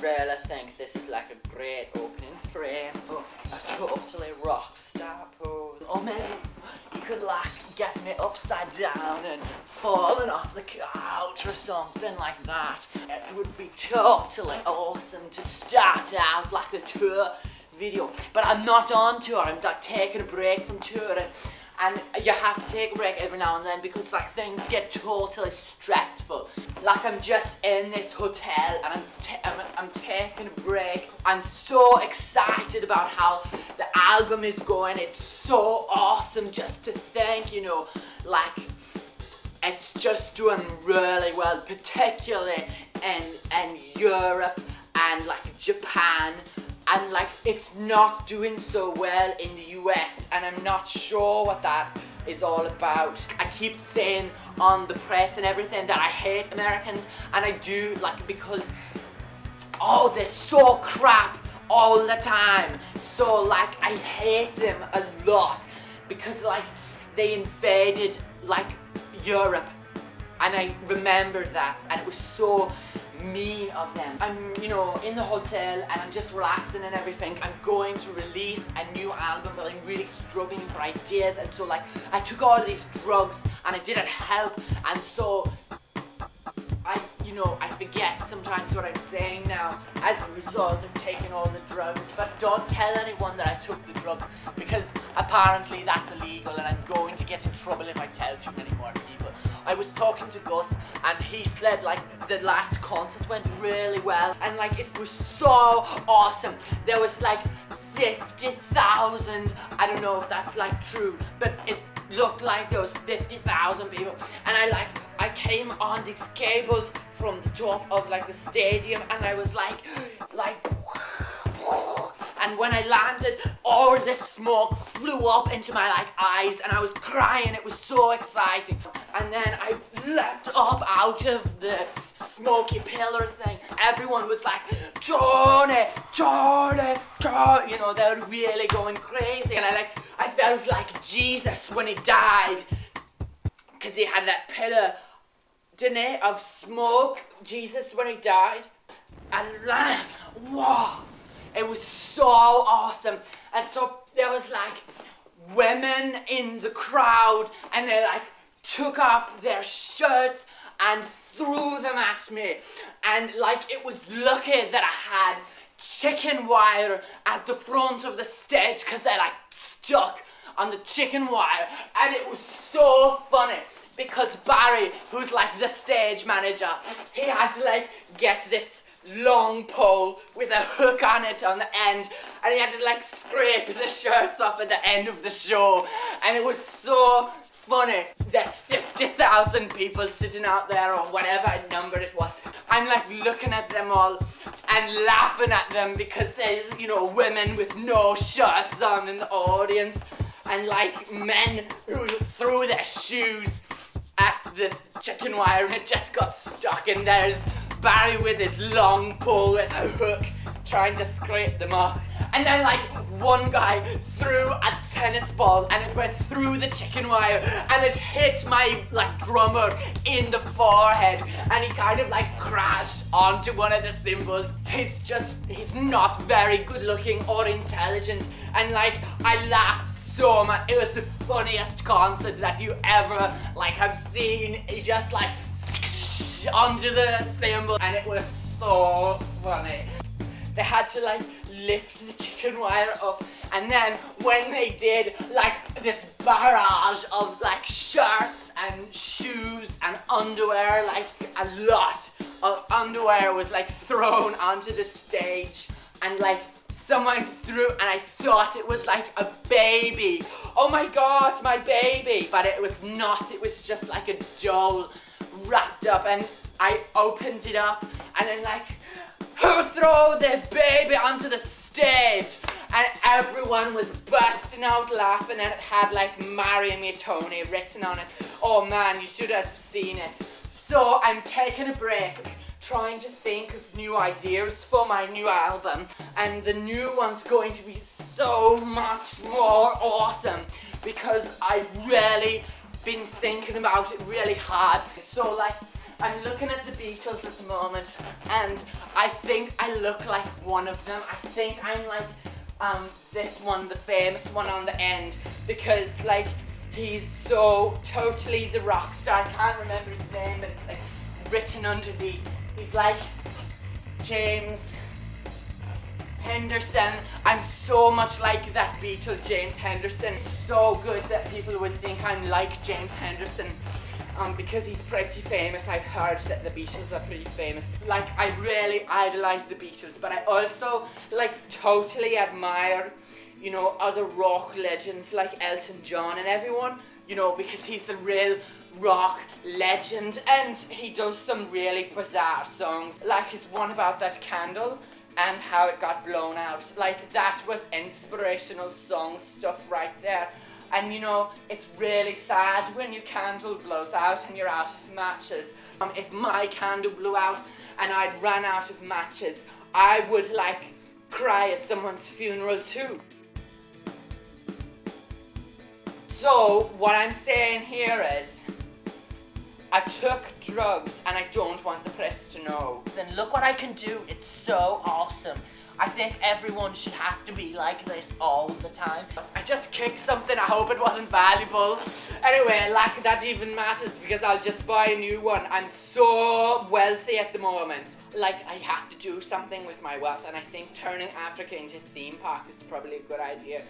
really think this is like a great opening frame for a totally rock star pose. Or maybe you could like getting it upside down and falling off the couch or something like that. It would be totally awesome to start out like a tour video. But I'm not on tour, I'm like taking a break from touring. And you have to take a break every now and then because like things get totally stressful. Like I'm just in this hotel and I'm taking a break. I'm so excited about how the album is going. It's so awesome just to think, you know, like it's just doing really well, particularly in Europe and like Japan. And like it's not doing so well in the US, and I'm not sure what that is all about. I keep saying on the press and everything that I hate Americans, and I do, like, because oh, they're so crap all the time. So like I hate them a lot because like they invaded like Europe, and I remember that, and it was so mean of them. I'm, you know, in the hotel and I'm just relaxing and everything. I'm going to release a new album, but I'm really struggling for ideas, and so like I took all these drugs and it didn't help, and so I forget sometimes what I'm saying now as a result of taking all the drugs. But don't tell anyone that I took the drugs, because apparently that's illegal and I'm going to get in trouble if I tell too many more people. I was talking to Gus and he said like the last concert went really well and like it was so awesome. There was like 50,000, I don't know if that's like true, but it looked like there was 50,000 people, and I came on these cables from the top of like the stadium, and I was like, and when I landed, all this smoke flew up into my like eyes, and I was crying. It was so exciting. And then I leapt up out of the smoky pillar thing. Everyone was like, Tony, Tony, Tony. You know, they were really going crazy, and I felt like Jesus when he died, because he had that pillar, didn't he, of smoke. Jesus when he died, and then, whoa. It was so awesome. And so there was like women in the crowd, and they like took off their shirts and threw them at me. And like it was lucky that I had chicken wire at the front of the stage, because they like stuck on the chicken wire. And it was so funny because Barry, who's like the stage manager, he had to like get this long pole with a hook on it on the end, and he had to like scrape the shirts off at the end of the show, and it was so funny. There's 50,000 people sitting out there, or whatever number it was. I'm like looking at them all and laughing at them because there's, you know, women with no shirts on in the audience, and like men who threw their shoes at the chicken wire and it just got stuck, and there's Barry with his long pole with a hook trying to scrape them off. And then like one guy threw a tennis ball and it went through the chicken wire and it hit my like drummer in the forehead, and he kind of like crashed onto one of the cymbals. He's not very good looking or intelligent, and like I laughed so much. It was the funniest concert that you ever like have seen. He just like onto the cymbal, and it was so funny. They had to like lift the chicken wire up, and then when they did, like this barrage of like shirts and shoes and underwear, like a lot of underwear was like thrown onto the stage, and like someone threw, and I thought it was like a baby. Oh my god, my baby! But it was not, it was just like a doll wrapped up, and I opened it up, and then like, who threw the baby onto the stage? And everyone was bursting out laughing, and it had like "Marry Me Tony" written on it. Oh man, you should have seen it. So I'm taking a break, trying to think of new ideas for my new album, and the new one's going to be so much more awesome because I've really been thinking about it really hard. So like I'm looking at the Beatles at the moment, and I think I look like one of them. I think I'm like this one, the famous one on the end, because like he's so totally the rock star. I can't remember his name, but it's like written underneath. He's like James Henderson. I'm so much like that Beatle, James Henderson. It's so good that people would think I'm like James Henderson. Because he's pretty famous. I've heard that the Beatles are pretty famous. Like, I really idolize the Beatles, but I also like totally admire, you know, other rock legends like Elton John and everyone, you know, because he's a real rock legend and he does some really bizarre songs, like his one about that candle and how it got blown out. Like, that was inspirational song stuff right there. And you know, it's really sad when your candle blows out and you're out of matches. If my candle blew out and I'd run out of matches, I would like cry at someone's funeral too. So what I'm saying here is, I took drugs and I don't want the press to know. Then look what I can do, it's so awesome. I think everyone should have to be like this all the time. I just kicked something, I hope it wasn't valuable. Anyway, like that even matters because I'll just buy a new one. I'm so wealthy at the moment. Like, I have to do something with my wealth, and I think turning Africa into a theme park is probably a good idea.